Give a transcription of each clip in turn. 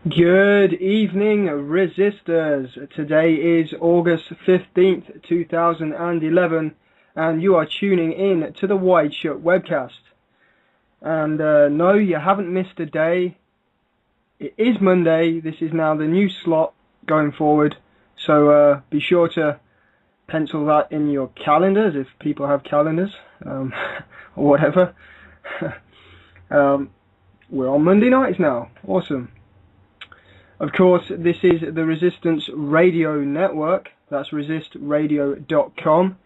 Good evening, resistors. Today is August 15th, 2011, and you are tuning in to the WideShut Webcast. And no, you haven't missed a day. It is Monday. This is now the new slot going forward, so be sure to pencil that in your calendars if people have calendars, or whatever. We're on Monday nights now. Awesome. Of course, this is the Resistance Radio Network. That's resistradio.com,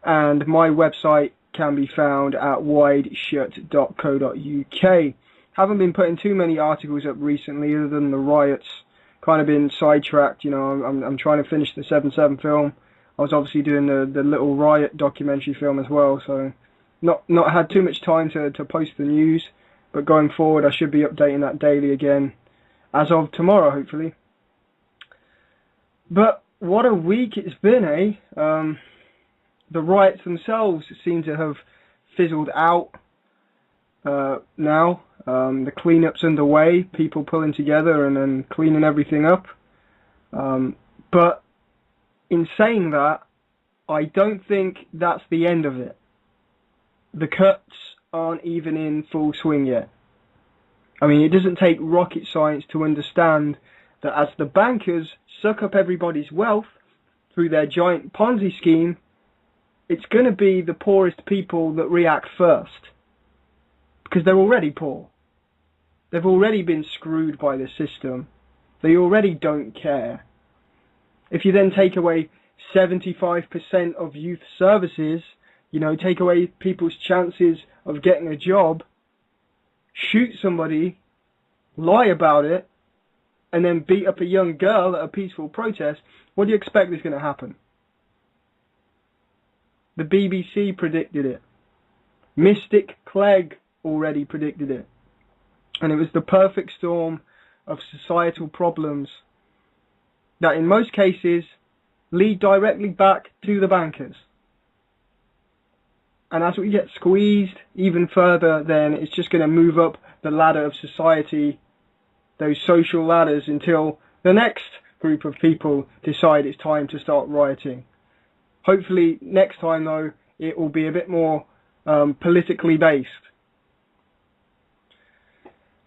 and my website can be found at wideshut.co.uk. Haven't been putting too many articles up recently, other than the riots. Kind of been sidetracked. You know, I'm trying to finish the 7/7 film. I was obviously doing the little riot documentary film as well, so not had too much time to post the news. But going forward, I should be updating that daily again, as of tomorrow, hopefully. But what a week it's been, eh? The riots themselves seem to have fizzled out now. The cleanup's underway, people pulling together and then cleaning everything up. But in saying that, I don't think that's the end of it. The cuts aren't even in full swing yet. I mean, it doesn't take rocket science to understand that as the bankers suck up everybody's wealth through their giant Ponzi scheme, it's going to be the poorest people that react first. Because they're already poor. They've already been screwed by the system. They already don't care. If you then take away 75% of youth services, you know, take away people's chances of getting a job, shoot somebody, lie about it, and then beat up a young girl at a peaceful protest, what do you expect is going to happen? The BBC predicted it. Mystic Clegg already predicted it. And it was the perfect storm of societal problems that in most cases lead directly back to the bankers. And as we get squeezed even further, then it's just going to move up the ladder of society, those social ladders, until the next group of people decide it's time to start rioting. Hopefully next time, though, it will be a bit more politically based.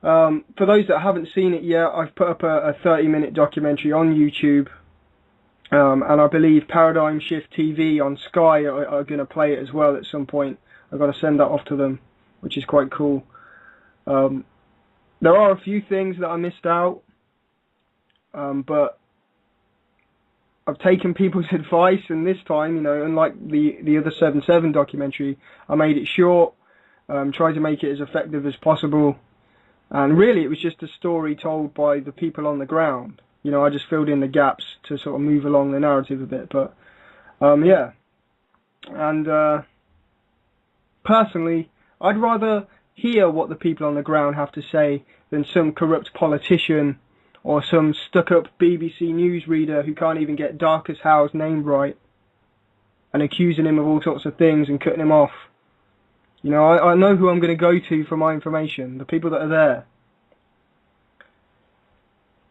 For those that haven't seen it yet, I've put up a 30-minute documentary on YouTube. And I believe Paradigm Shift TV on Sky are going to play it as well at some point. I've got to send that off to them, which is quite cool. There are a few things that I missed out, but I've taken people's advice, and this time, you know, unlike the other 7/7 documentary, I made it short, tried to make it as effective as possible, and really it was just a story told by the people on the ground. You know, I just filled in the gaps to sort of move along the narrative a bit, but yeah. And personally, I'd rather hear what the people on the ground have to say than some corrupt politician or some stuck-up BBC newsreader who can't even get Darcus Howe's name right and accusing him of all sorts of things and cutting him off. You know, I know who I'm going to go to for my information, the people that are there.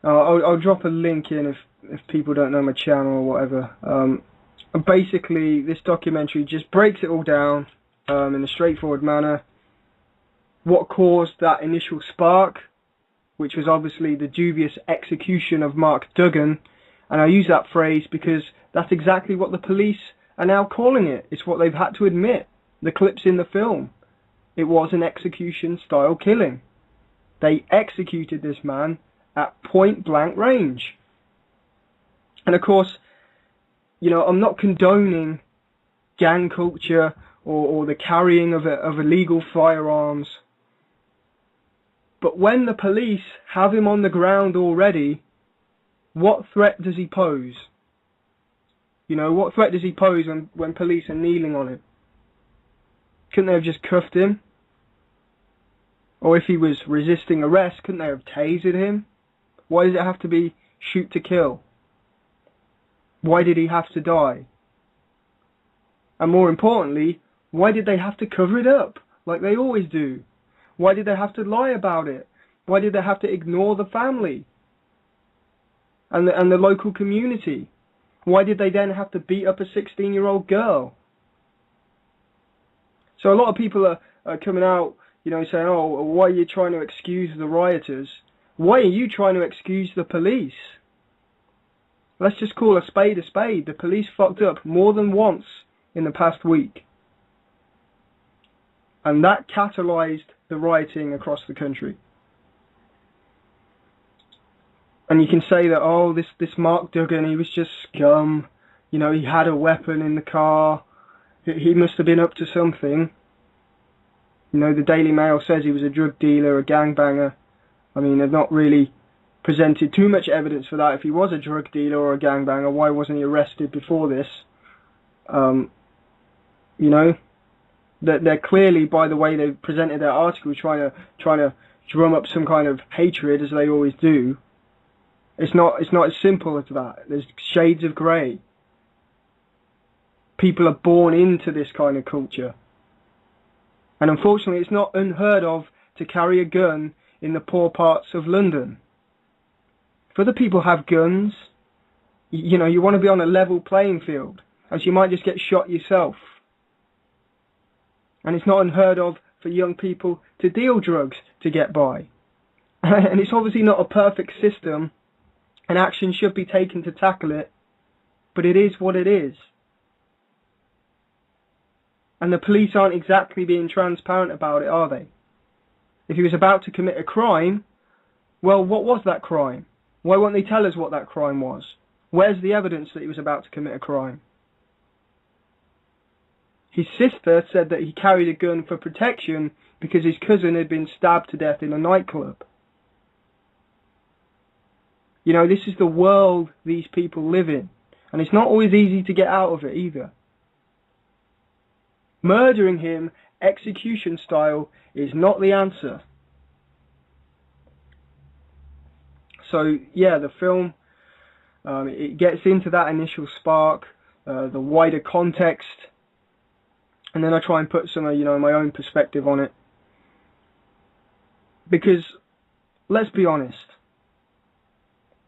I'll drop a link in if people don't know my channel or whatever. Basically, this documentary just breaks it all down in a straightforward manner. What caused that initial spark, which was obviously the dubious execution of Mark Duggan. And I use that phrase because that's exactly what the police are now calling it. It's what they've had to admit. The clips in the film. It was an execution-style killing. They executed this man at point-blank range. And of course, you know, I'm not condoning gang culture or the carrying of illegal firearms. But when the police have him on the ground already, what threat does he pose? You know, what threat does he pose when police are kneeling on him? Couldn't they have just cuffed him? Or if he was resisting arrest, couldn't they have tasered him? Why does it have to be shoot to kill? Why did he have to die? And more importantly, why did they have to cover it up like they always do? Why did they have to lie about it? Why did they have to ignore the family? and the local community? Why did they then have to beat up a 16-year-old girl? So a lot of people are coming out, saying, oh, why are you trying to excuse the rioters? Why are you trying to excuse the police? Let's just call a spade a spade. The police fucked up more than once in the past week. And that catalyzed the rioting across the country. And you can say that, oh, this Mark Duggan, he was just scum. He had a weapon in the car. He must have been up to something. The Daily Mail says he was a drug dealer, a gangbanger. I mean, they've not really presented too much evidence for that. If he was a drug dealer or a gangbanger, why wasn't he arrested before this? That they're clearly, by the way they've presented their article, trying to drum up some kind of hatred, as they always do. It's not as simple as that. There's shades of grey. People are born into this kind of culture. And unfortunately, it's not unheard of to carry a gun in the poor parts of London. If other people have guns, you want to be on a level playing field, else you might just get shot yourself. And it's not unheard of for young people to deal drugs to get by. And it's obviously not a perfect system, and action should be taken to tackle it, but it is what it is. And the police aren't exactly being transparent about it, are they? If he was about to commit a crime, well, what was that crime? Why won't they tell us what that crime was? Where's the evidence that he was about to commit a crime? His sister said that he carried a gun for protection because his cousin had been stabbed to death in a nightclub. This is the world these people live in. And it's not always easy to get out of it either. Murdering him, execution style, is not the answer. So, yeah, the film, it gets into that initial spark, the wider context, and then I try and put some of, my own perspective on it. Because, let's be honest.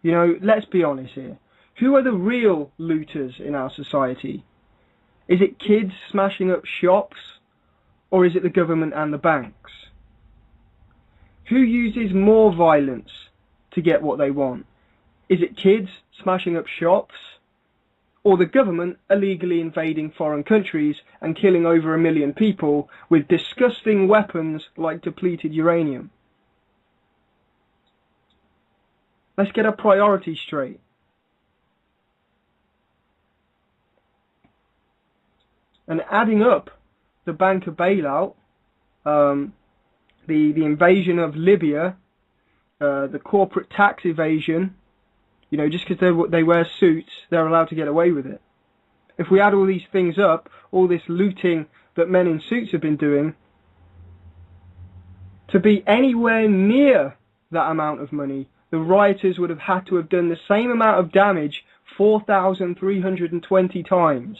Let's be honest here. Who are the real looters in our society? Is it kids smashing up shops? Or is it the government and the banks? Who uses more violence to get what they want? Is it kids smashing up shops? Or the government illegally invading foreign countries and killing over 1 million people with disgusting weapons like depleted uranium? Let's get our priorities straight. And adding up the banker bailout, the invasion of Libya, the corporate tax evasion, just because they wear suits, they're allowed to get away with it. If we add all these things up, all this looting that men in suits have been doing, to be anywhere near that amount of money, the rioters would have had to have done the same amount of damage 4,320 times.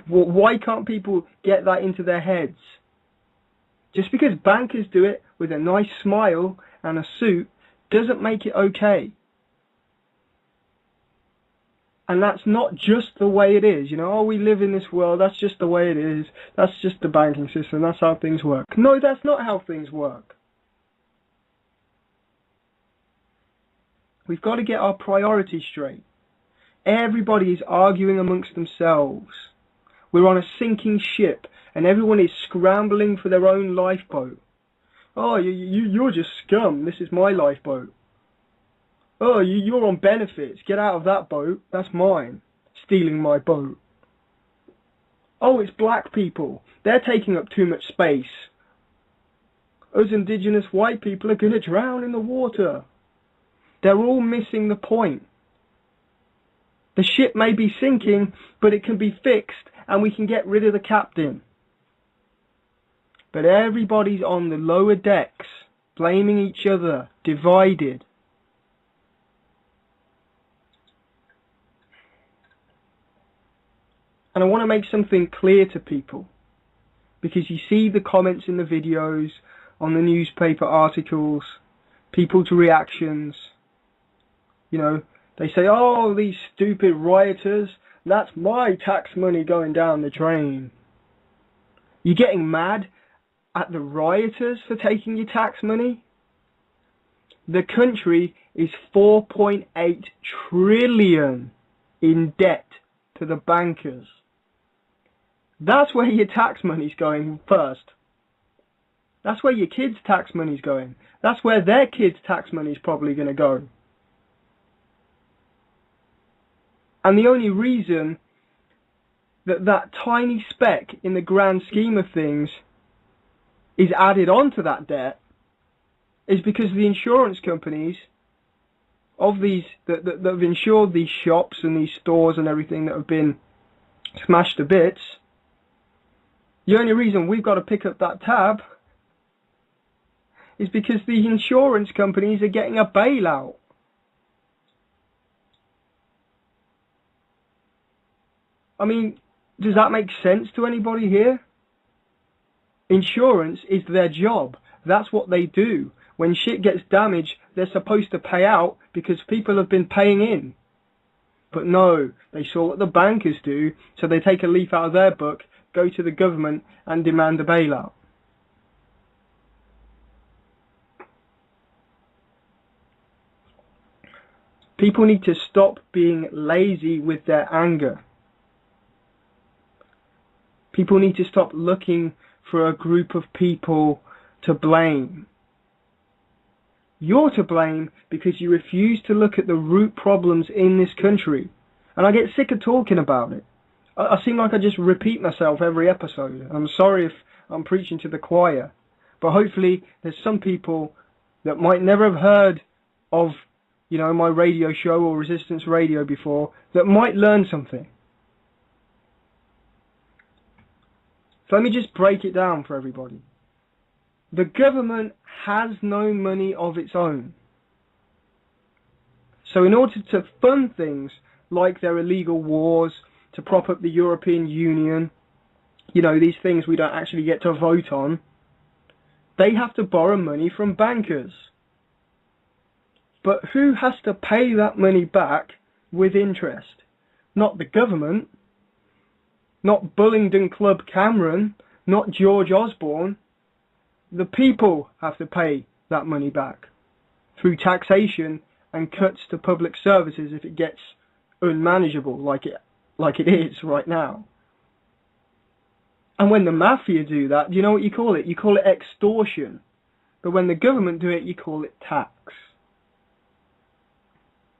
Why can't people get that into their heads? Just because bankers do it with a nice smile and a suit doesn't make it okay. And that's not just the way it is. We live in this world, that's just the way it is. That's just the banking system, that's how things work. No, that's not how things work. We've got to get our priorities straight. Everybody is arguing amongst themselves. We're on a sinking ship, and everyone is scrambling for their own lifeboat. Oh, you're just scum. This is my lifeboat. Oh, you're on benefits. Get out of that boat. That's mine. Stealing my boat. Oh, it's black people. They're taking up too much space. Us indigenous white people are going to drown in the water. They're all missing the point. The ship may be sinking, but it can be fixed and we can get rid of the captain. But everybody's on the lower decks, blaming each other, divided. And I want to make something clear to people, because you see the comments in the videos, on the newspaper articles, people's reactions. You know, they say, oh, these stupid rioters, that's my tax money going down the drain. You're getting mad at the rioters for taking your tax money? The country is 4.8 trillion in debt to the bankers. That's where your tax money's going first. That's where your kids' tax money's going. That's where their kids' tax money's probably going to go. And the only reason that that tiny speck in the grand scheme of things is added on to that debt is because the insurance companies of these that have insured these shops and these stores and everything that have been smashed to bits. The only reason we've got to pick up that tab is because the insurance companies are getting a bailout. I mean, does that make sense to anybody here? Insurance is their job. That's what they do. When shit gets damaged, they're supposed to pay out because people have been paying in. But no, they saw what the bankers do, so they take a leaf out of their book, go to the government and demand a bailout. People need to stop being lazy with their anger. People need to stop looking for a group of people to blame. You're to blame because you refuse to look at the root problems in this country. And I get sick of talking about it. I seem like I just repeat myself every episode. I'm sorry if I'm preaching to the choir. But hopefully there's some people that might never have heard of, you know, my radio show or Resistance Radio before that might learn something. So let me just break it down for everybody. The government has no money of its own. So in order to fund things like their illegal wars, to prop up the European Union, you know, these things we don't actually get to vote on, they have to borrow money from bankers. But who has to pay that money back with interest? Not the government, not Bullingdon Club Cameron, not George Osborne. The people have to pay that money back through taxation and cuts to public services if it gets unmanageable like it is right now. And when the mafia do that, do you know what you call it? You call it extortion. But when the government do it, you call it tax.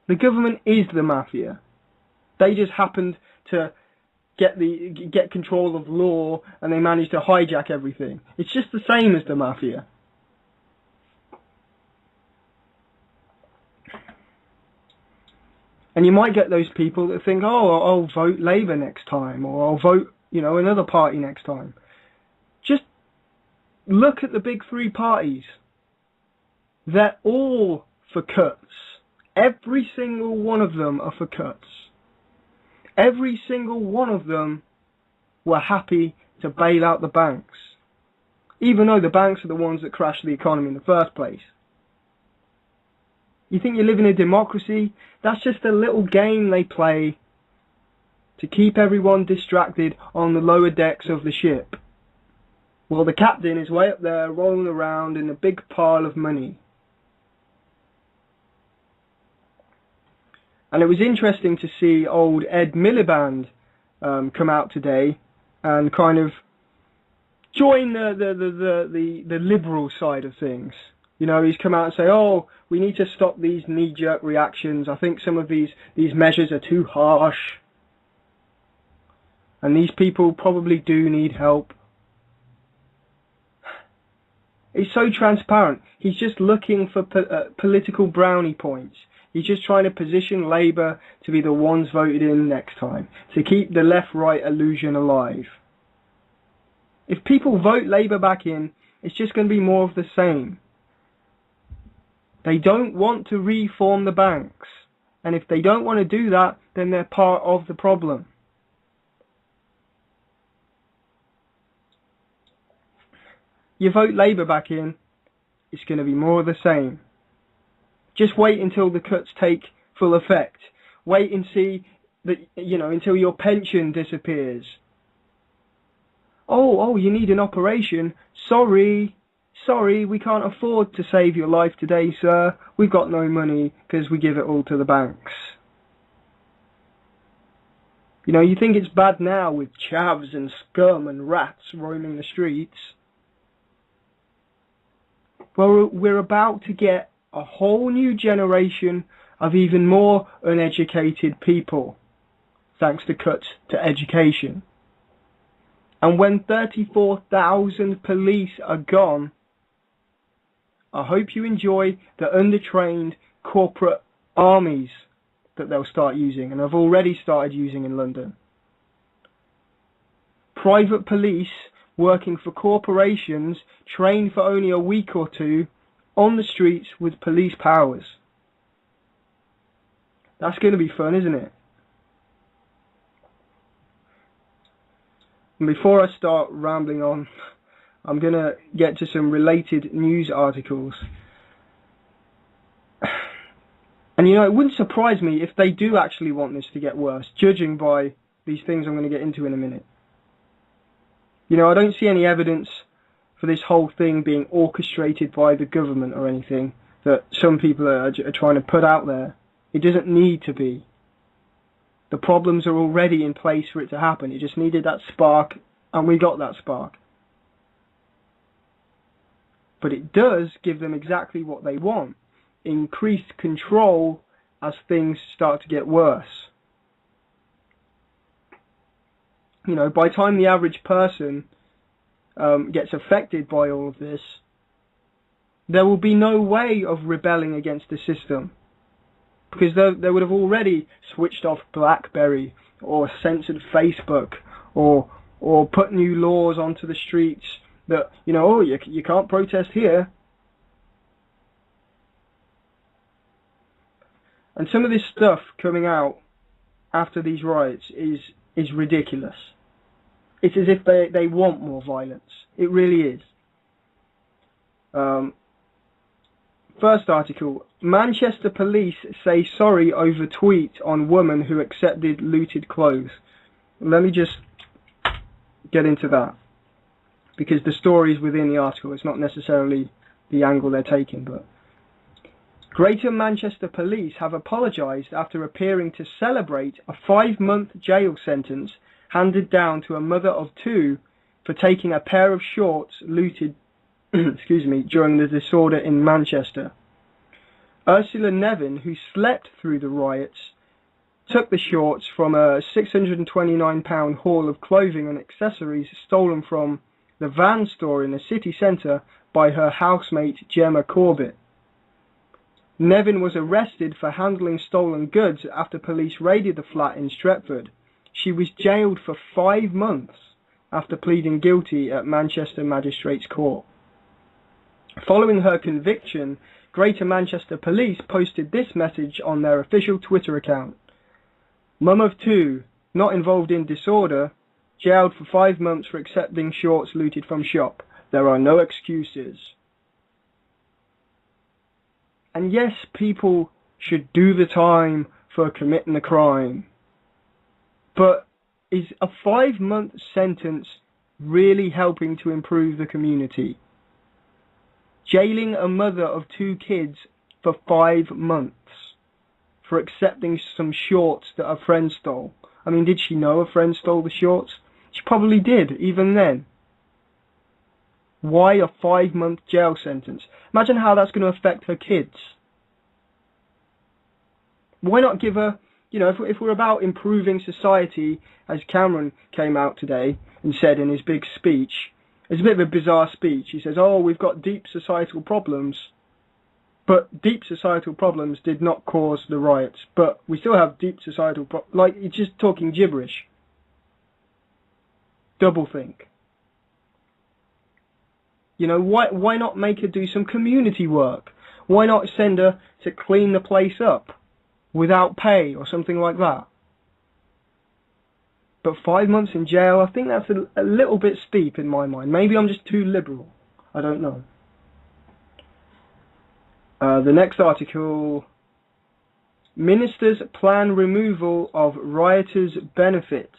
The government is the mafia. They just happened to get control of law and they managed to hijack everything. It's just the same as the mafia. And you might get those people that think, oh, I'll vote Labour next time, or I'll vote, you know, another party next time. Just look at the big three parties. They're all for cuts. Every single one of them are for cuts. Every single one of them were happy to bail out the banks, even though the banks are the ones that crashed the economy in the first place. You think you live in a democracy? That's just a little game they play to keep everyone distracted on the lower decks of the ship. Well, the captain is way up there rolling around in a big pile of money. And it was interesting to see old Ed Miliband come out today and kind of join the liberal side of things. You know, he's come out and say, oh, we need to stop these knee-jerk reactions. I think some of these measures are too harsh. And these people probably do need help. It's so transparent. He's just looking for political brownie points. He's just trying to position Labour to be the ones voted in next time, to keep the left-right illusion alive. If people vote Labour back in, it's just going to be more of the same. They don't want to reform the banks. And if they don't want to do that, then they're part of the problem. You vote Labour back in, it's going to be more of the same. Just wait until the cuts take full effect. Wait and see that, until your pension disappears. Oh, you need an operation. Sorry, we can't afford to save your life today, sir. We've got no money because we give it all to the banks. You think it's bad now with chavs and scum and rats roaming the streets. Well, we're about to get a whole new generation of even more uneducated people, thanks to cuts to education. And when 34,000 police are gone, I hope you enjoy the undertrained corporate armies that they'll start using, and have already started using in London. Private police working for corporations, trained for only a week or two, on the streets with police powers. That's going to be fun, isn't it? And before I start rambling on, I'm going to get to some related news articles. And it wouldn't surprise me if they do actually want this to get worse, judging by these things I'm going to get into in a minute. I don't see any evidence for this whole thing being orchestrated by the government or anything that some people are trying to put out there. It doesn't need to be. The problems are already in place for it to happen. It just needed that spark, and we got that spark. But it does give them exactly what they want. Increased control as things start to get worse. By the time the average person gets affected by all of this, there will be no way of rebelling against the system, because they would have already switched off BlackBerry or censored Facebook or put new laws onto the streets that you can't protest here. And some of this stuff coming out after these riots is ridiculous. It's as if they want more violence. It really is. First article. Manchester police say sorry over tweet on woman who accepted looted clothes. Let me just get into that, because the story is within the article. It's not necessarily the angle they're taking, but Greater Manchester Police have apologised after appearing to celebrate a 5-month jail sentence handed down to a mother of 2 for taking a pair of shorts looted during the disorder in Manchester. Ursula Nevin, who slept through the riots, took the shorts from a £629 haul of clothing and accessories stolen from the van store in the city centre by her housemate Gemma Corbett. Nevin was arrested for handling stolen goods after police raided the flat in Stretford. She was jailed for 5 months after pleading guilty at Manchester Magistrates Court. Following her conviction, Greater Manchester Police posted this message on their official Twitter account. Mum of 2, not involved in disorder, jailed for 5 months for accepting shorts looted from shop. There are no excuses. And yes, people should do the time for committing a crime. But is a 5-month sentence really helping to improve the community? Jailing a mother of 2 kids for 5 months for accepting some shorts that a friend stole. I mean, did she know a friend stole the shorts? She probably did, even then. Why a 5-month jail sentence? Imagine how that's going to affect her kids. Why not give her, if we're about improving society, as Cameron came out today and said in his big speech, it's a bit of a bizarre speech. He says, we've got deep societal problems, but deep societal problems did not cause the riots, but we still have deep societal problems. Like, he's just talking gibberish. Doublethink. Why not make her do some community work? Why not send her to clean the place up without pay or something like that? But 5 months in jail, I think that's a little bit steep in my mind. Maybe I'm just too liberal. I don't know. The next article, Ministers plan removal of rioters' benefits.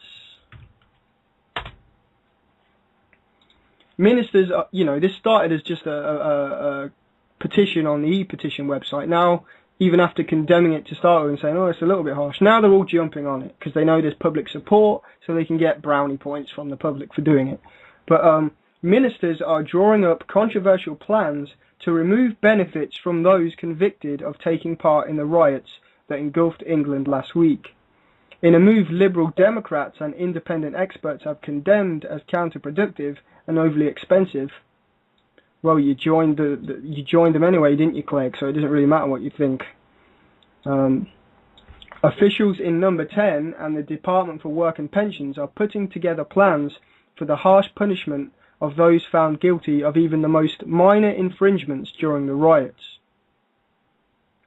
Ministers, this started as just a petition on the e-petition website. Now, even after condemning it to start with and saying, oh, it's a little bit harsh, now they're all jumping on it because they know there's public support, so they can get brownie points from the public for doing it. But ministers are drawing up controversial plans to remove benefits from those convicted of taking part in the riots that engulfed England last week. In a move Liberal Democrats and independent experts have condemned as counterproductive and overly expensive. Well, you joined them anyway, didn't you, Clegg? So it doesn't really matter what you think. Officials in Number 10 and the Department for Work and Pensions are putting together plans for the harsh punishment of those found guilty of even the most minor infringements during the riots.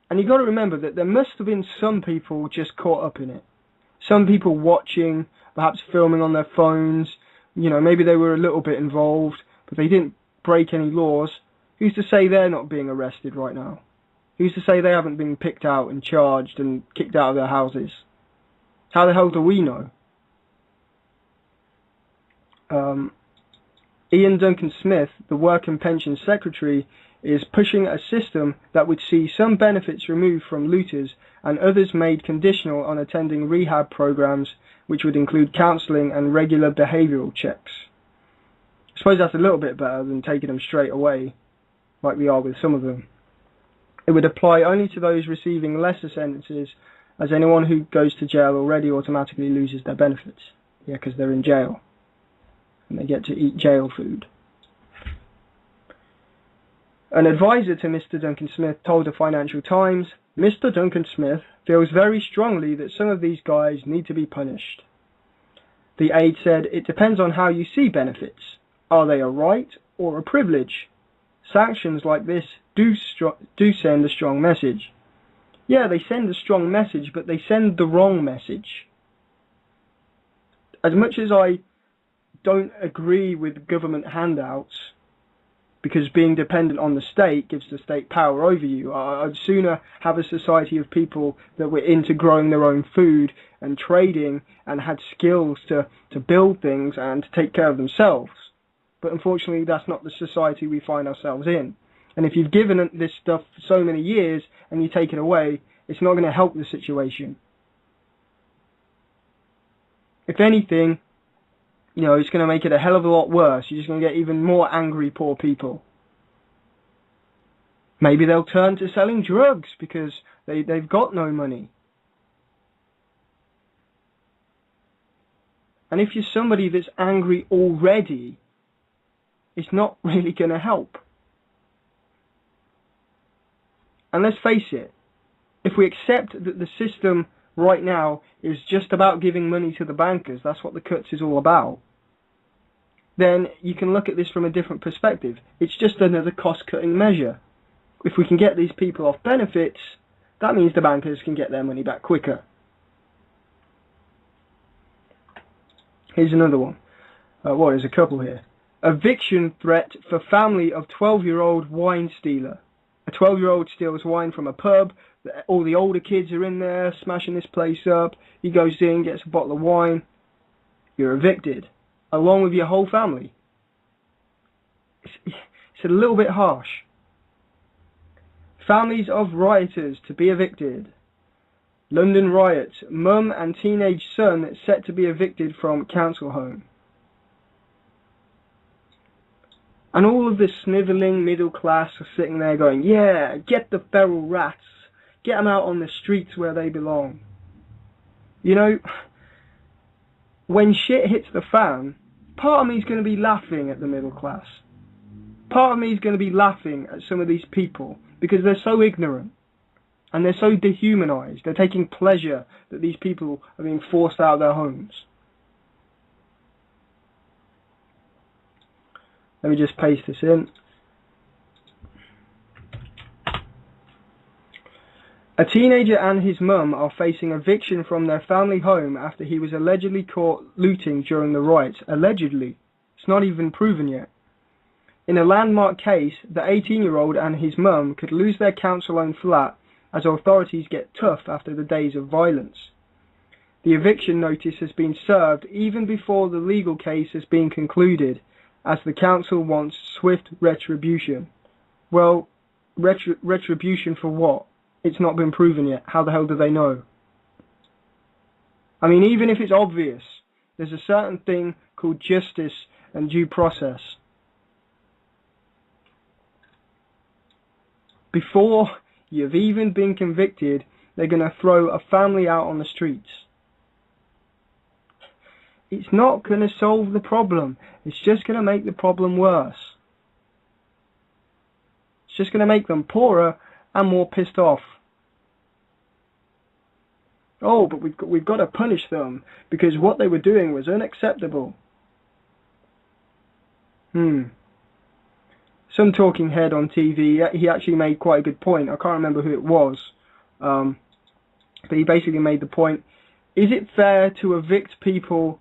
And you've got to remember that there must have been some people just caught up in it. Some people watching, perhaps filming on their phones. Maybe they were a little bit involved, but they didn't break any laws. Who's to say they're not being arrested right now? Who's to say they haven't been picked out and charged and kicked out of their houses? How the hell do we know? Ian Duncan Smith, the Work and Pensions Secretary, is pushing a system that would see some benefits removed from looters and others made conditional on attending rehab programs, which would include counselling and regular behavioural checks. I suppose that's a little bit better than taking them straight away, like we are with some of them. It would apply only to those receiving lesser sentences, as anyone who goes to jail already automatically loses their benefits. Yeah, because they're in jail, and they get to eat jail food. An advisor to Mr. Duncan Smith told the Financial Times, Mr. Duncan Smith feels very strongly that some of these guys need to be punished. The aide said, it depends on how you see benefits. Are they a right or a privilege? Sanctions like this do send a strong message. Yeah, they send a strong message, but they send the wrong message. As much as I don't agree with government handouts, because being dependent on the state gives the state power over you, I'd sooner have a society of people that were into growing their own food and trading and had skills to build things and to take care of themselves. But unfortunately, that's not the society we find ourselves in. And if you've given this stuff for so many years and you take it away, it's not going to help the situation. If anything, it's going to make it a hell of a lot worse. You're just going to get even more angry poor people. Maybe they'll turn to selling drugs because they've got no money. And if you're somebody that's angry already, it's not really going to help. And let's face it, if we accept that the system right now is just about giving money to the bankers, that's what the cuts is all about, then you can look at this from a different perspective. It's just another cost-cutting measure. If we can get these people off benefits, that means the bankers can get their money back quicker. Here's another one. There's a couple here. Eviction threat for family of 12-year-old wine stealer. A 12-year-old steals wine from a pub. All the older kids are in there smashing this place up. He goes in, gets a bottle of wine. You're evicted, along with your whole family. It's a little bit harsh. Families of rioters to be evicted. London riots. Mum and teenage son set to be evicted from council home. And all of the snivelling middle class are sitting there going, yeah, get the feral rats. Get them out on the streets where they belong. When shit hits the fan, part of me is going to be laughing at the middle class. Part of me is going to be laughing at some of these people because they're so ignorant and they're so dehumanized. They're taking pleasure that these people are being forced out of their homes. Let me just paste this in. A teenager and his mum are facing eviction from their family home after he was allegedly caught looting during the riots. Allegedly. It's not even proven yet. In a landmark case, the 18-year-old and his mum could lose their council-owned flat as authorities get tough after the days of violence. The eviction notice has been served even before the legal case has been concluded, as the council wants swift retribution. Well, retribution for what? It's not been proven yet. How the hell do they know? I mean, even if it's obvious, there's a certain thing called justice and due process. Before you've even been convicted, they're going to throw a family out on the streets. It's not going to solve the problem. It's just going to make the problem worse. It's just going to make them poorer and more pissed off. Oh, but we've got to punish them because what they were doing was unacceptable. Some talking head on TV, he actually made quite a good point. I can't remember who it was. But he basically made the point, is it fair to evict people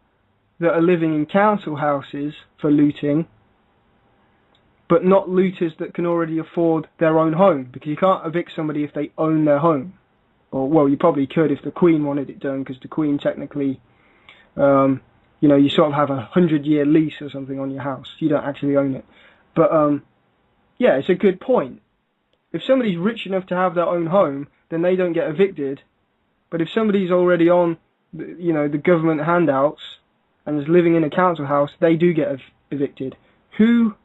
that are living in council houses for looting, but not looters that can already afford their own home? Because you can't evict somebody if they own their home. Or, well, you probably could if the Queen wanted it done, because the Queen technically, you sort of have a 100-year lease or something on your house. You don't actually own it. But, yeah, it's a good point. If somebody's rich enough to have their own home, then they don't get evicted. But if somebody's already on, the government handouts and is living in a council house, they do get evicted. Who's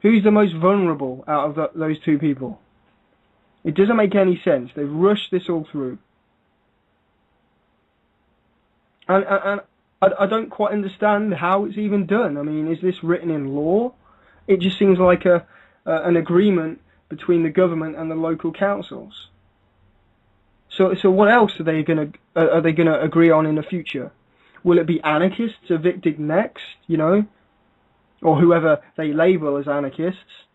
the most vulnerable out of those two people? It doesn't make any sense. They've rushed this all through. And I don't quite understand how it's even done. I mean, is this written in law? It just seems like an agreement between the government and the local councils. So what else are they gonna agree on in the future? Will it be anarchists evicted next, or whoever they label as anarchists?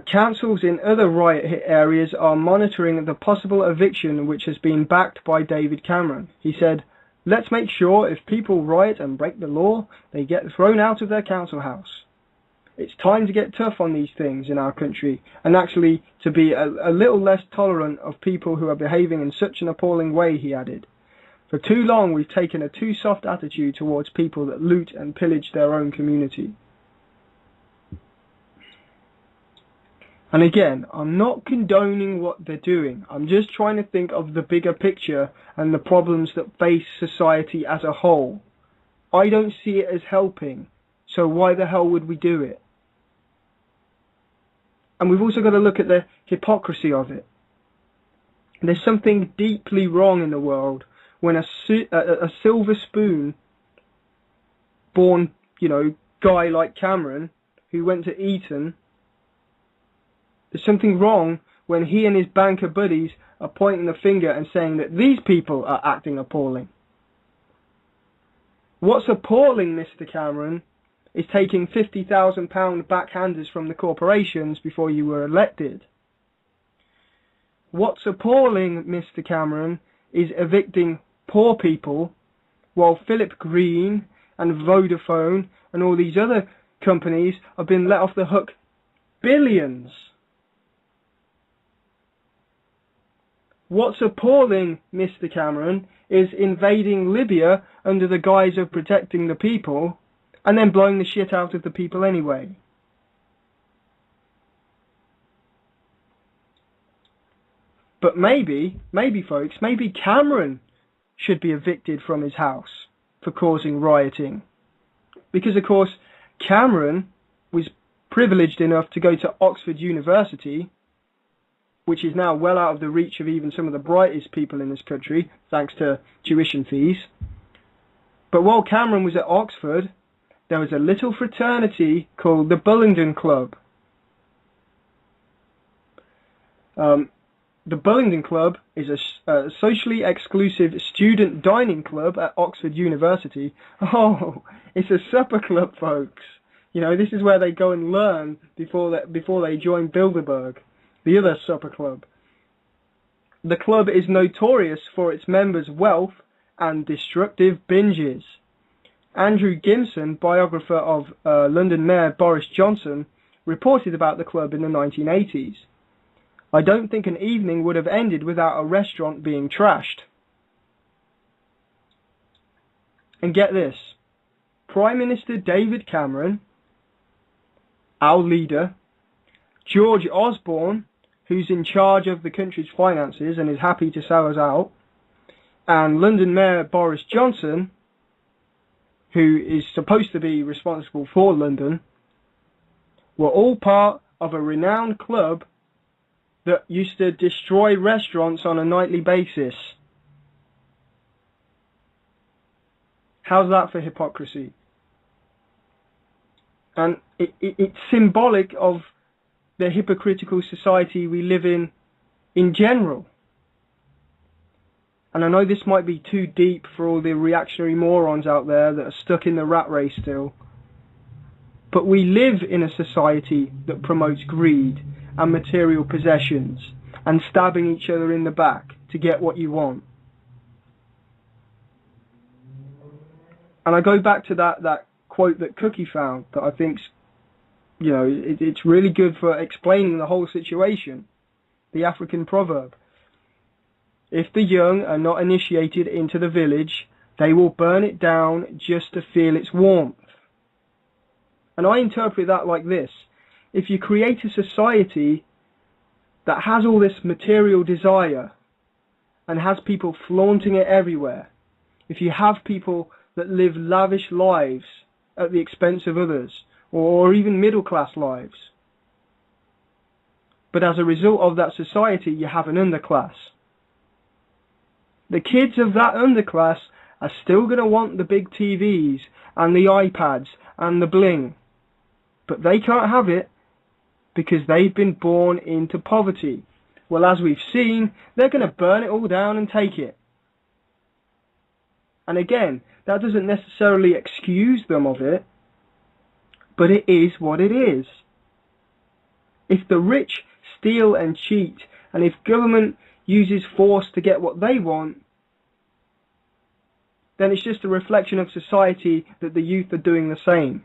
Councils in other riot-hit areas are monitoring the possible eviction, which has been backed by David Cameron. He said, "Let's make sure if people riot and break the law, they get thrown out of their council house. It's time to get tough on these things in our country, and actually to be a little less tolerant of people who are behaving in such an appalling way," he added. "For too long we've taken a too soft attitude towards people that loot and pillage their own community." And again, I'm not condoning what they're doing. I'm just trying to think of the bigger picture and the problems that face society as a whole. I don't see it as helping, so why the hell would we do it? And we've also got to look at the hypocrisy of it. There's something deeply wrong in the world when a silver spoon born, guy like Cameron, who went to Eton, there's something wrong when he and his banker buddies are pointing the finger and saying that these people are acting appalling. What's appalling, Mr. Cameron, is taking £50,000 backhanders from the corporations before you were elected. What's appalling, Mr. Cameron, is evicting poor people while Philip Green and Vodafone and all these other companies have been let off the hook billions. What's appalling, Mr. Cameron, is invading Libya under the guise of protecting the people and then blowing the shit out of the people anyway. But maybe folks, maybe Cameron should be evicted from his house for causing rioting. Because of course, Cameron was privileged enough to go to Oxford University, which is now well out of the reach of even some of the brightest people in this country, thanks to tuition fees. But while Cameron was at Oxford, there was a little fraternity called the Bullingdon Club. The Bullingdon Club is a socially exclusive student dining club at Oxford University. Oh, it's a supper club, folks. This is where they go and learn before they join Bilderberg, the other supper club. The club is notorious for its members' wealth and destructive binges. Andrew Gimson, biographer of London Mayor Boris Johnson, reported about the club in the 1980s. I don't think an evening would have ended without a restaurant being trashed. And get this, Prime Minister David Cameron, our leader, George Osborne, who's in charge of the country's finances and is happy to sell us out, and London Mayor Boris Johnson, who is supposed to be responsible for London, were all part of a renowned club that used to destroy restaurants on a nightly basis. How's that for hypocrisy? And it's symbolic of the hypocritical society we live in general. And I know this might be too deep for all the reactionary morons out there that are stuck in the rat race still. But we live in a society that promotes greed and material possessions and stabbing each other in the back to get what you want. And I go back to that quote that Cookie found that I think's, you know, it's really good for explaining the whole situation. The African proverb. If the young are not initiated into the village, they will burn it down just to feel its warmth. And I interpret that like this. If you create a society that has all this material desire and has people flaunting it everywhere, if you have people that live lavish lives at the expense of others, or even middle-class lives, but as a result of that society you have an underclass. The kids of that underclass are still going to want the big TVs and the iPads and the bling, but they can't have it because they've been born into poverty. Well, as we've seen, they're going to burn it all down and take it. And again, that doesn't necessarily excuse them of it, but it is what it is. If the rich steal and cheat, and if government uses force to get what they want, then it's just a reflection of society that the youth are doing the same.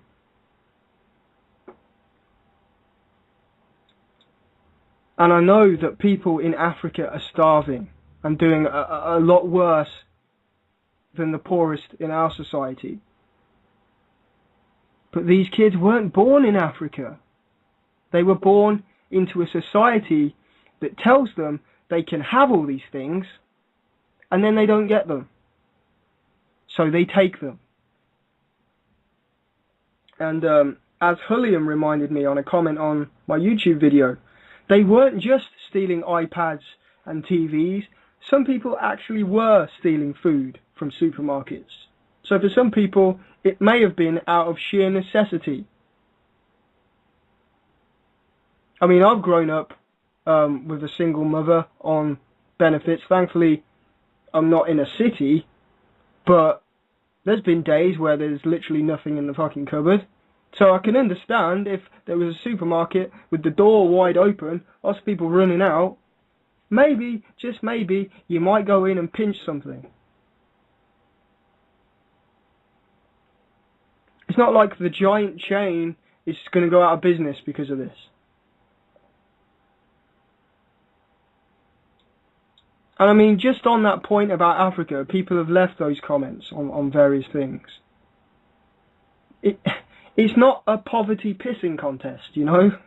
And I know that people in Africa are starving and doing a lot worse than the poorest in our society. But these kids weren't born in Africa. They were born into a society that tells them they can have all these things and then they don't get them. So they take them. And as Hulliam reminded me on a comment on my YouTube video, they weren't just stealing iPads and TVs. Some people actually were stealing food from supermarkets. So for some people, it may have been out of sheer necessity. I mean, I've grown up with a single mother on benefits. Thankfully, I'm not in a city, but there's been days where there's literally nothing in the fucking cupboard. So I can understand if there was a supermarket with the door wide open, lots of people running out, maybe, just maybe, you might go in and pinch something. It's not like the giant chain is going to go out of business because of this. And I mean, just on that point about Africa, people have left those comments on various things. It's not a poverty pissing contest, you know?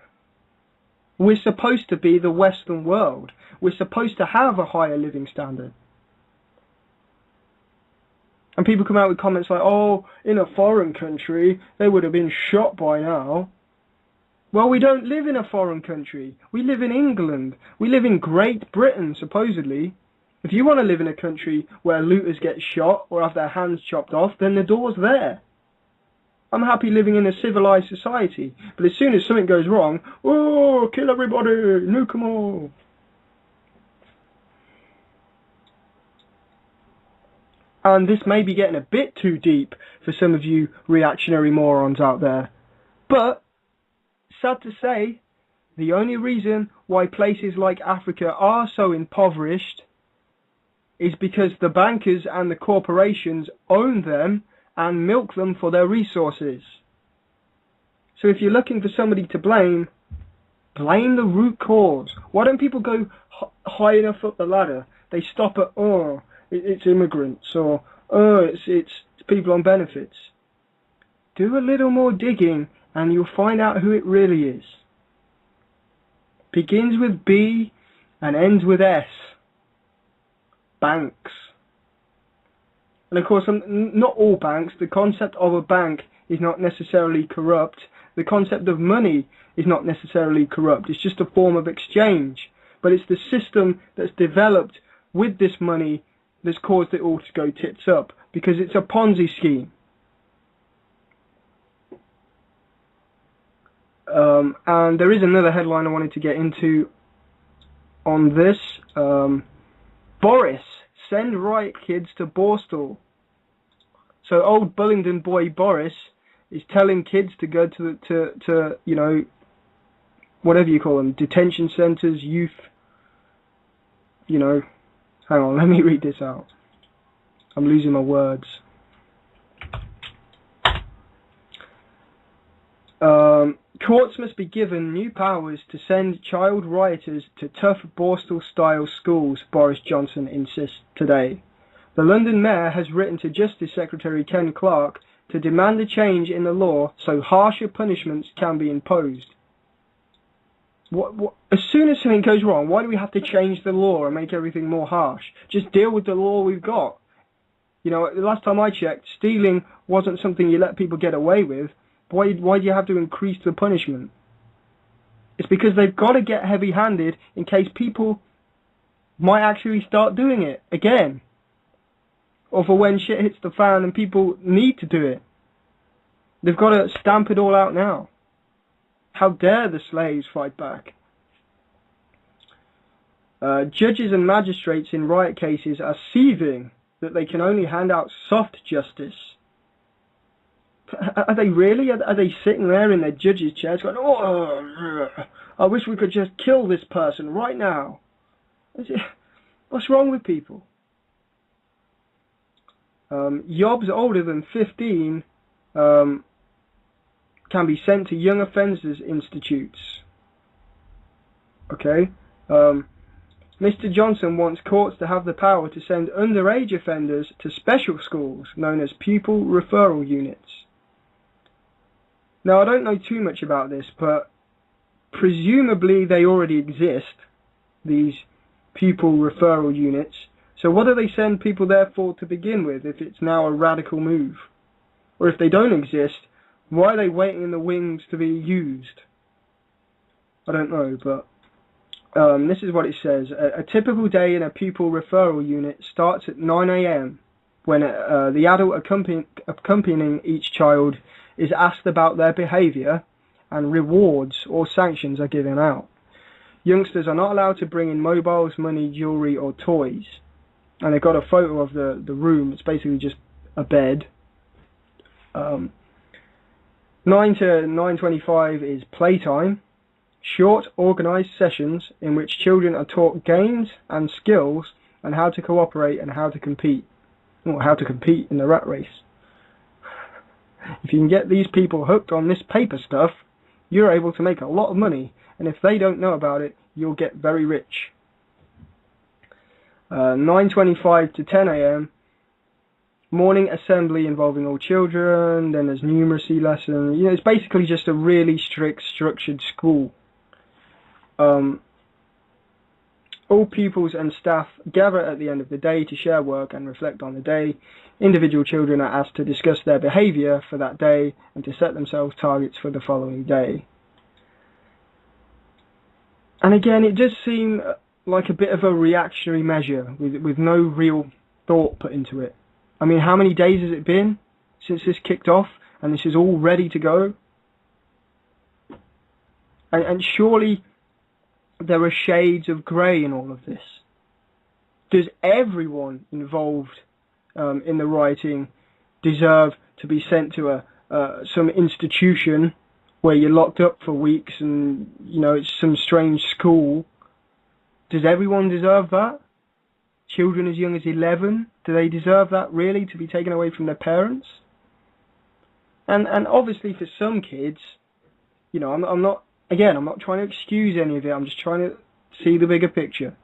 We're supposed to be the Western world. We're supposed to have a higher living standard. And people come out with comments like, oh, in a foreign country, they would have been shot by now. Well, we don't live in a foreign country. We live in England. We live in Great Britain, supposedly. If you want to live in a country where looters get shot or have their hands chopped off, then the door's there. I'm happy living in a civilized society. But as soon as something goes wrong, oh, kill everybody, nuke them all. And this may be getting a bit too deep for some of you reactionary morons out there. But, sad to say, the only reason why places like Africa are so impoverished is because the bankers and the corporations own them and milk them for their resources. So if you're looking for somebody to blame, Blame the root cause. Why don't people go high enough up the ladder? They stop at, it's immigrants, or, it's people on benefits. Do a little more digging and you'll find out who it really is. Begins with B and ends with S. Banks. And of course, not all banks. The concept of a bank is not necessarily corrupt. The concept of money is not necessarily corrupt. It's just a form of exchange. But it's the system that's developed with this money that's caused it all to go tits up. Because it's a Ponzi scheme. And there is another headline I wanted to get into on this. Boris, send riot kids to Borstal. So old Bullingdon boy Boris is telling kids to go to you know, whatever you call them, detention centres, youth, you know, hang on, let me read this out. I'm losing my words. Courts must be given new powers to send child rioters to tough Borstal-style schools, Boris Johnson insists today. The London Mayor has written to Justice Secretary Ken Clarke to demand a change in the law so harsher punishments can be imposed. As soon as something goes wrong, why do we have to change the law and make everything more harsh? Just deal with the law we've got. You know, the last time I checked, stealing wasn't something you let people get away with. Why do you have to increase the punishment? It's because they've got to get heavy-handed in case people might actually start doing it again. Or for when shit hits the fan and people need to do it. They've got to stamp it all out now. How dare the slaves fight back? Judges and magistrates in riot cases are seething that they can only hand out soft justice. Are they really? Are they sitting there in their judges' chairs going, oh, I wish we could just kill this person right now? What's wrong with people? Yobs older than 15 can be sent to young offenders institutes. Okay? Mr. Johnson wants courts to have the power to send underage offenders to special schools known as pupil referral units. Now, I don't know too much about this, but presumably they already exist, these pupil referral units. So what do they send people there for to begin with, if it's now a radical move? Or if they don't exist, why are they waiting in the wings to be used? I don't know, but this is what it says. A typical day in a pupil referral unit starts at 9 AM, when the adult accompanying each child is asked about their behaviour, and rewards or sanctions are given out. Youngsters are not allowed to bring in mobiles, money, jewellery or toys. And they've got a photo of the room. It's basically just a bed. 9 to 9:25 is playtime. Short, organised sessions in which children are taught games and skills and how to cooperate and how to compete. Or how to compete in the rat race. If you can get these people hooked on this paper stuff, you're able to make a lot of money. And if they don't know about it, you'll get very rich. 9:25 to 10 AM, morning assembly involving all children, then there's numeracy lesson. You know, it's basically just a really strict, structured school. All pupils and staff gather at the end of the day to share work and reflect on the day. Individual children are asked to discuss their behaviour for that day and to set themselves targets for the following day. And again, it does seem like a bit of a reactionary measure with no real thought put into it. I mean, how many days has it been since this kicked off and this is all ready to go? And surely there are shades of grey in all of this. Does everyone involved in the rioting deserve to be sent to some institution where you're locked up for weeks and, you know, it's some strange school? Does everyone deserve that? Children as young as 11, do they deserve that really, to be taken away from their parents? And obviously for some kids, you know, I'm not again, I'm not trying to excuse any of it, I'm just trying to see the bigger picture.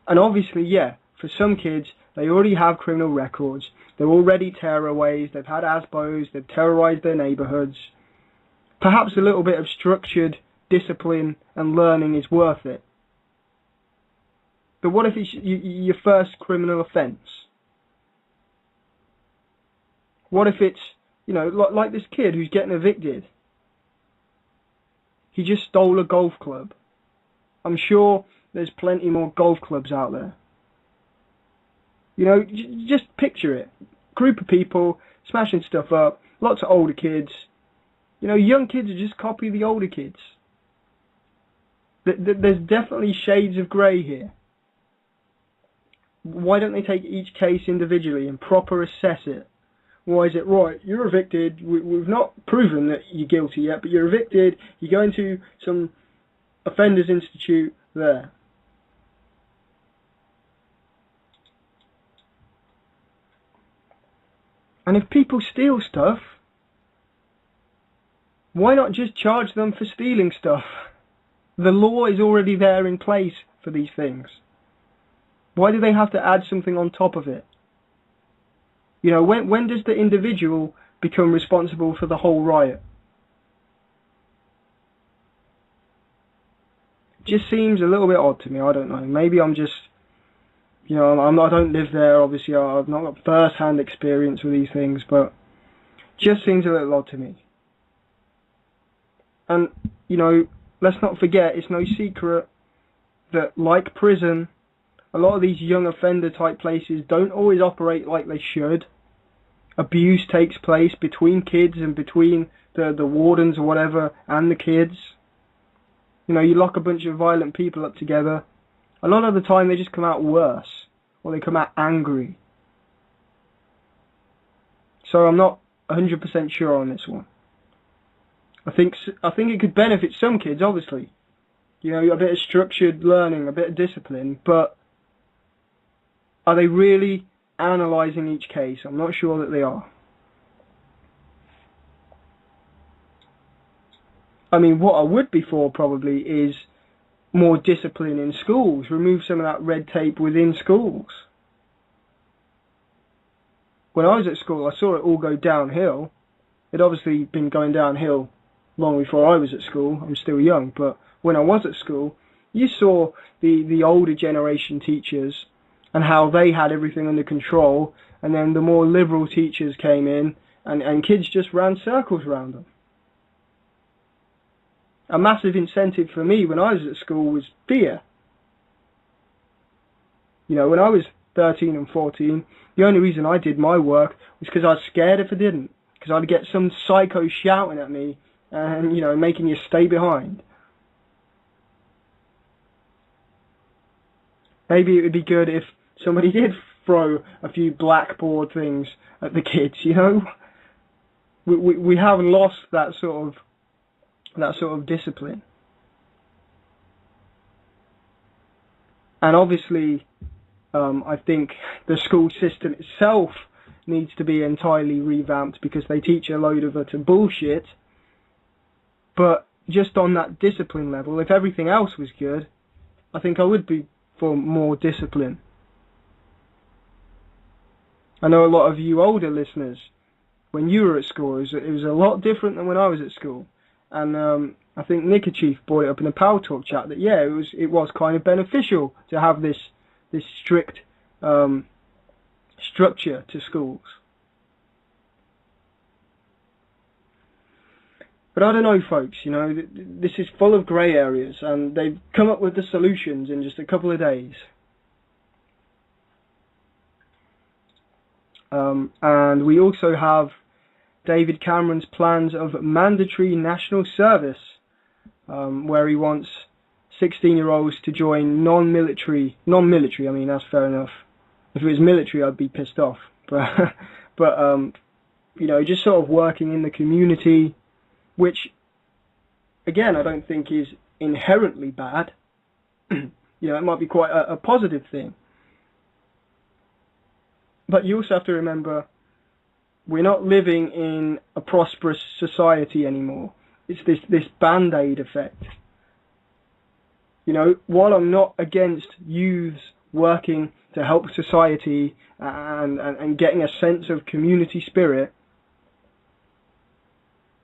And obviously, yeah, for some kids, they already have criminal records, they're already terroraways, they've had ASBOs, they've terrorized their neighborhoods. Perhaps a little bit of structured discipline and learning is worth it. But what if it's your first criminal offence? What if it's, you know, like this kid who's getting evicted? He just stole a golf club. I'm sure there's plenty more golf clubs out there. You know, just picture it. Group of people smashing stuff up, lots of older kids. You know, young kids are just copy the older kids. There's definitely shades of grey here. Why don't they take each case individually and proper assess it? Why is it, right, you're evicted, we've not proven that you're guilty yet, but you're evicted, you go into some offenders institute there. And if people steal stuff, why not just charge them for stealing stuff? The law is already there in place for these things. Why do they have to add something on top of it? You know, when does the individual become responsible for the whole riot? It just seems a little bit odd to me, I don't know. Maybe I'm just, you know, I don't live there, obviously, I've not got first-hand experience with these things, but it just seems a little odd to me. And, you know, let's not forget, it's no secret that, like prison, a lot of these young offender type places don't always operate like they should. Abuse takes place between kids and between the wardens or whatever and the kids. You know, you lock a bunch of violent people up together. A lot of the time they just come out worse, or they come out angry. So I'm not 100% sure on this one. I think it could benefit some kids, obviously. You know, a bit of structured learning, a bit of discipline, but are they really analysing each case? I'm not sure that they are. I mean, what I would be for probably is more discipline in schools. Remove some of that red tape within schools. When I was at school, I saw it all go downhill. It obviously been going downhill long before I was at school. I'm still young, but when I was at school, you saw the older generation teachers and how they had everything under control, and then the more liberal teachers came in, and kids just ran circles around them. A massive incentive for me when I was at school was fear. You know, when I was 13 and 14, the only reason I did my work was because I was scared if I didn't. Because I'd get some psycho shouting at me and, you know, making you stay behind. Maybe it would be good if somebody did throw a few blackboard things at the kids, you know? We have lost that sort of discipline. And obviously, I think the school system itself needs to be entirely revamped because they teach a load of utter bullshit. But just on that discipline level, if everything else was good, I think I would be for more discipline. I know a lot of you older listeners, when you were at school, it was a lot different than when I was at school. And I think Nick Chief brought it up in a Power Talk chat that, yeah, it was kind of beneficial to have this strict structure to schools. But I don't know, folks, you know, this is full of grey areas, and they've come up with the solutions in just a couple of days. And we also have David Cameron's plans of mandatory national service, where he wants 16-year-olds to join non-military, I mean, that's fair enough. If it was military, I'd be pissed off. But you know, just sort of working in the community, which, again, I don't think is inherently bad. You know, it might be quite a positive thing. But you also have to remember, we're not living in a prosperous society anymore. It's this band-aid effect. You know, while I'm not against youths working to help society and getting a sense of community spirit,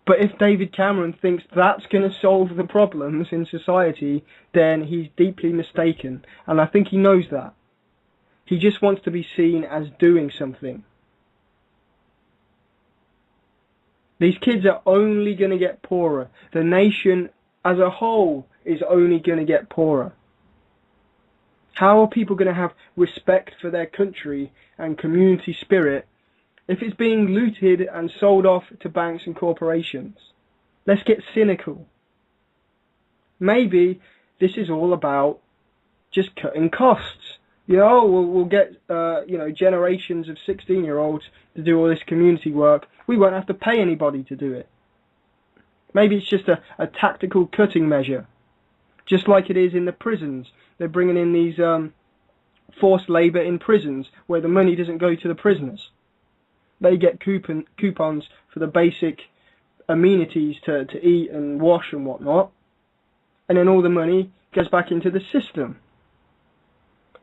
but if David Cameron thinks that's going to solve the problems in society, then he's deeply mistaken. And I think he knows that. He just wants to be seen as doing something. These kids are only going to get poorer. The nation as a whole is only going to get poorer. How are people going to have respect for their country and community spirit if it's being looted and sold off to banks and corporations? Let's get cynical. Maybe this is all about just cutting costs. You know, we'll get generations of 16-year-olds to do all this community work. We won't have to pay anybody to do it. Maybe it's just a tactical cutting measure, just like it is in the prisons. They're bringing in these forced labour in prisons where the money doesn't go to the prisoners. They get coupons for the basic amenities to eat and wash and whatnot, and then all the money goes back into the system.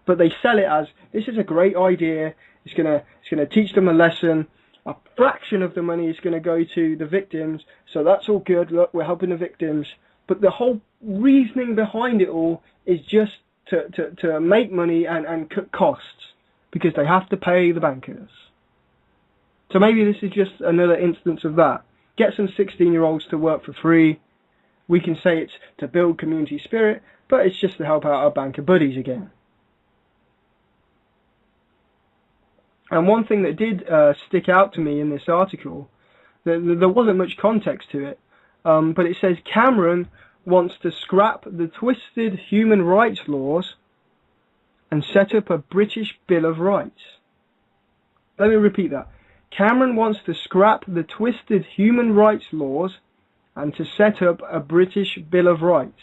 But they sell it as, this is a great idea, it's gonna teach them a lesson, a fraction of the money is going to go to the victims, so that's all good, look, we're helping the victims. But the whole reasoning behind it all is just to make money and cut costs, because they have to pay the bankers. So maybe this is just another instance of that. Get some 16-year-olds to work for free. We can say it's to build community spirit, but it's just to help out our banker buddies again. And one thing that did stick out to me in this article, there wasn't much context to it, but it says Cameron wants to scrap the twisted human rights laws and set up a British Bill of Rights. Let me repeat that. Cameron wants to scrap the twisted human rights laws and to set up a British Bill of Rights.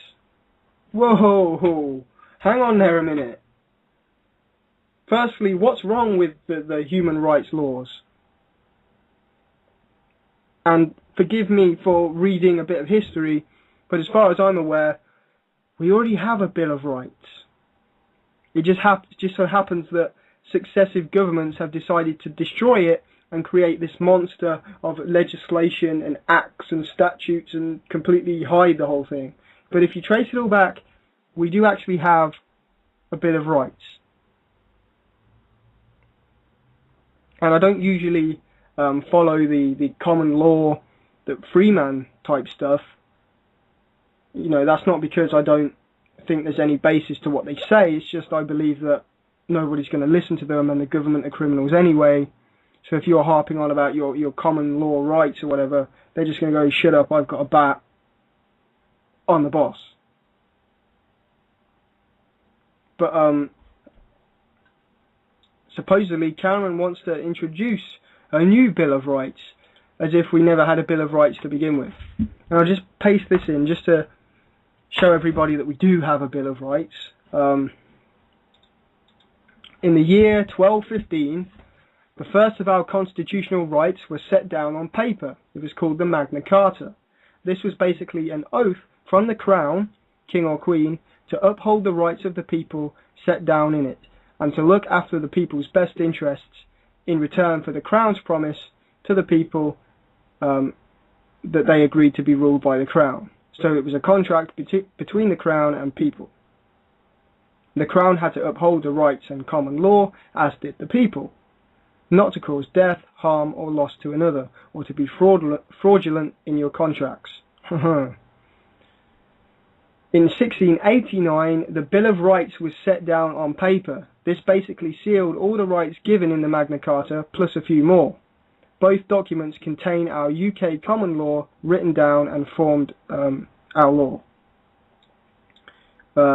Whoa, hang on there a minute. Firstly, what's wrong with the human rights laws? And forgive me for reading a bit of history, but as far as I'm aware, we already have a Bill of Rights. It just so happens that successive governments have decided to destroy it and create this monster of legislation and acts and statutes and completely hide the whole thing. But if you trace it all back, we do actually have a Bill of Rights. And I don't usually follow the common law, the freeman type stuff. You know, that's not because I don't think there's any basis to what they say. It's just I believe that nobody's going to listen to them and the government are criminals anyway. So if you're harping on about your common law rights or whatever, they're just going to go, shut up, I've got a bat on the boss. But supposedly Cameron wants to introduce a new Bill of Rights, as if we never had a Bill of Rights to begin with. And I'll just paste this in just to show everybody that we do have a Bill of Rights. In the year 1215, the first of our constitutional rights was set down on paper. It was called the Magna Carta. This was basically an oath from the Crown, King or Queen, to uphold the rights of the people set down in it, and to look after the people's best interests in return for the Crown's promise to the people that they agreed to be ruled by the Crown. So it was a contract between the Crown and people. The Crown had to uphold the rights and common law, as did the people, not to cause death, harm or loss to another, or to be fraudulent in your contracts. In 1689, the Bill of Rights was set down on paper. This basically sealed all the rights given in the Magna Carta, plus a few more. Both documents contain our UK common law written down and formed our law.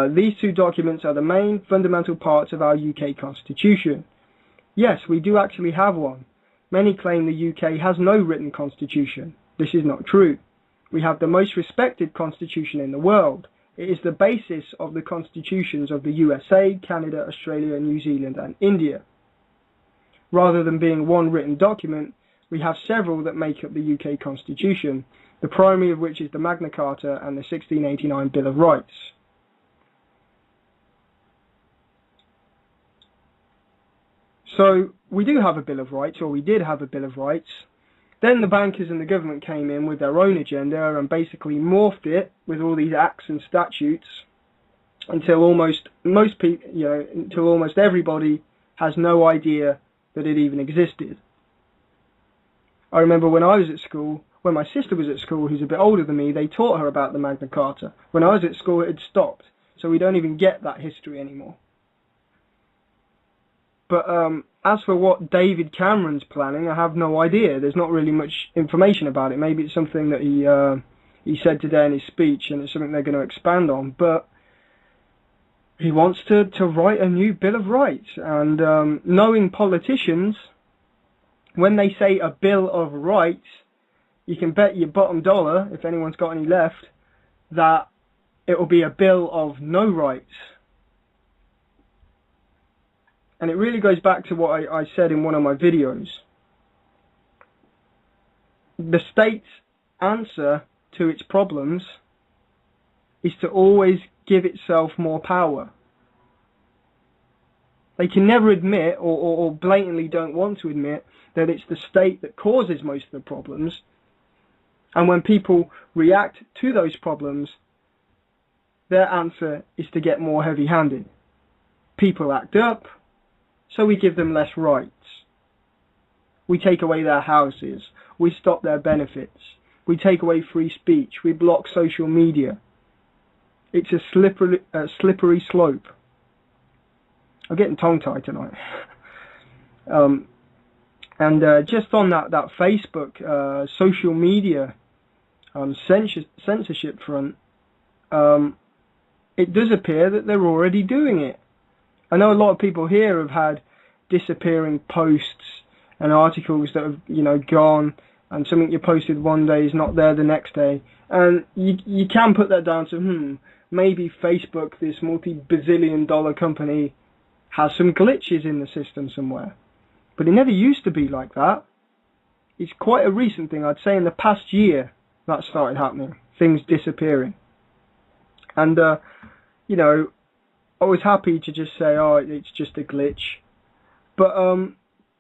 These two documents are the main fundamental parts of our UK constitution. Yes, we do actually have one. Many claim the UK has no written constitution. This is not true. We have the most respected constitution in the world. It is the basis of the constitutions of the USA, Canada, Australia, New Zealand and India. Rather than being one written document, we have several that make up the UK constitution. the primary of which is the Magna Carta and the 1689 Bill of Rights. So we do have a Bill of Rights, or we did have a Bill of Rights. Then the bankers and the government came in with their own agenda and basically morphed it with all these acts and statutes until almost everybody has no idea that it even existed. I remember when I was at school, when my sister was at school, who's a bit older than me, they taught her about the Magna Carta. When I was at school, it had stopped, so we don't even get that history anymore. But as for what David Cameron's planning, I have no idea. There's not really much information about it. Maybe it's something that he said today in his speech, and it's something they're going to expand on. But he wants to write a new Bill of Rights. And knowing politicians, when they say a Bill of Rights, you can bet your bottom dollar, if anyone's got any left, that it will be a Bill of no rights. And it really goes back to what I said in one of my videos. The state's answer to its problems is to always give itself more power. They can never admit, or blatantly don't want to admit, that it's the state that causes most of the problems. And when people react to those problems, their answer is to get more heavy-handed. People act up, so we give them less rights. We take away their houses. We stop their benefits. We take away free speech. We block social media. It's a slippery slope. I'm getting tongue-tied tonight. Just on that Facebook social media censorship front, it does appear that they're already doing it. I know a lot of people here have had disappearing posts and articles that have, gone, and something you posted one day is not there the next day. And you can put that down to, maybe Facebook, this multi-bazillion dollar company, has some glitches in the system somewhere. But it never used to be like that. It's quite a recent thing. I'd say in the past year that started happening, things disappearing. And, I was happy to just say, it's just a glitch. But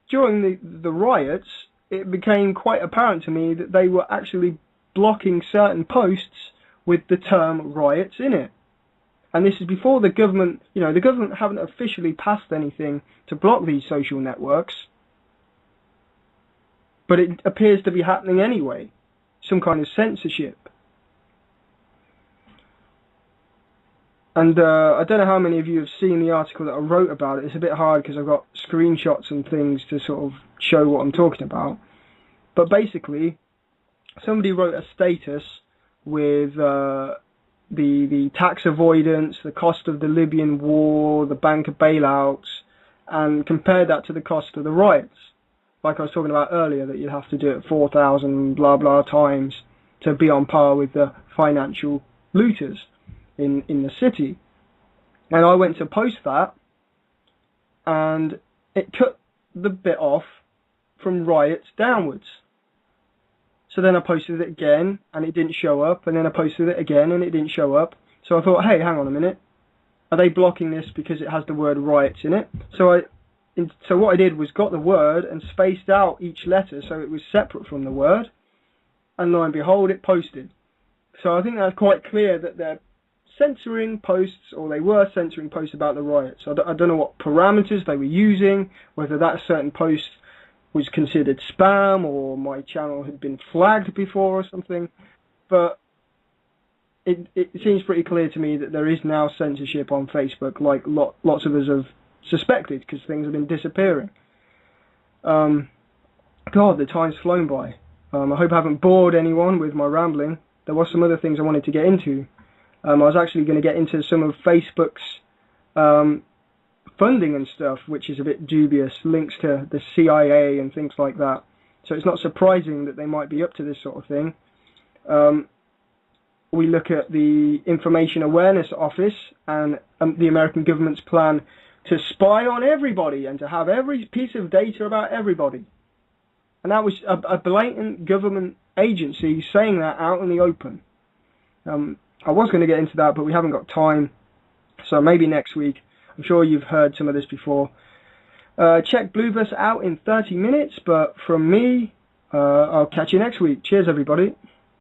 during the riots, it became quite apparent to me that they were actually blocking certain posts with the term riots in it. And this is before the government, the government haven't officially passed anything to block these social networks. But it appears to be happening anyway. Some kind of censorship. And I don't know how many of you have seen the article that I wrote about it. It's a bit hard because I've got screenshots and things to sort of show what I'm talking about. But basically, somebody wrote a status with the tax avoidance, the cost of the Libyan war, the banker bailouts, and compared that to the cost of the riots. Like I was talking about earlier, that you'd have to do it 4,000 blah blah times to be on par with the financial looters in the city. And I went to post that, and it cut the bit off from riots downwards. So then I posted it again, and it didn't show up, and then I posted it again, and it didn't show up. So I thought, hey, hang on a minute, are they blocking this because it has the word riots in it? So what I did was got the word and spaced out each letter so it was separate from the word, and lo and behold, it posted. So I think that's quite clear that they're censoring posts, or they were censoring posts about the riots. I don't know what parameters they were using, whether that certain post was considered spam, or my channel had been flagged before or something, but it seems pretty clear to me that there is now censorship on Facebook, like lots of us have suspected, because things have been disappearing. God, the time's flown by. I hope I haven't bored anyone with my rambling. There were some other things I wanted to get into. I was actually going to get into some of Facebook's funding and stuff, which is a bit dubious, links to the CIA and things like that. So it's not surprising that they might be up to this sort of thing. We look at the Information Awareness Office and the American government's plan to spy on everybody and to have every piece of data about everybody. And that was a blatant government agency saying that out in the open. I was going to get into that, but we haven't got time, so maybe next week. I'm sure you've heard some of this before. Check Bluebus out in 30 minutes, but from me, I'll catch you next week. Cheers, everybody.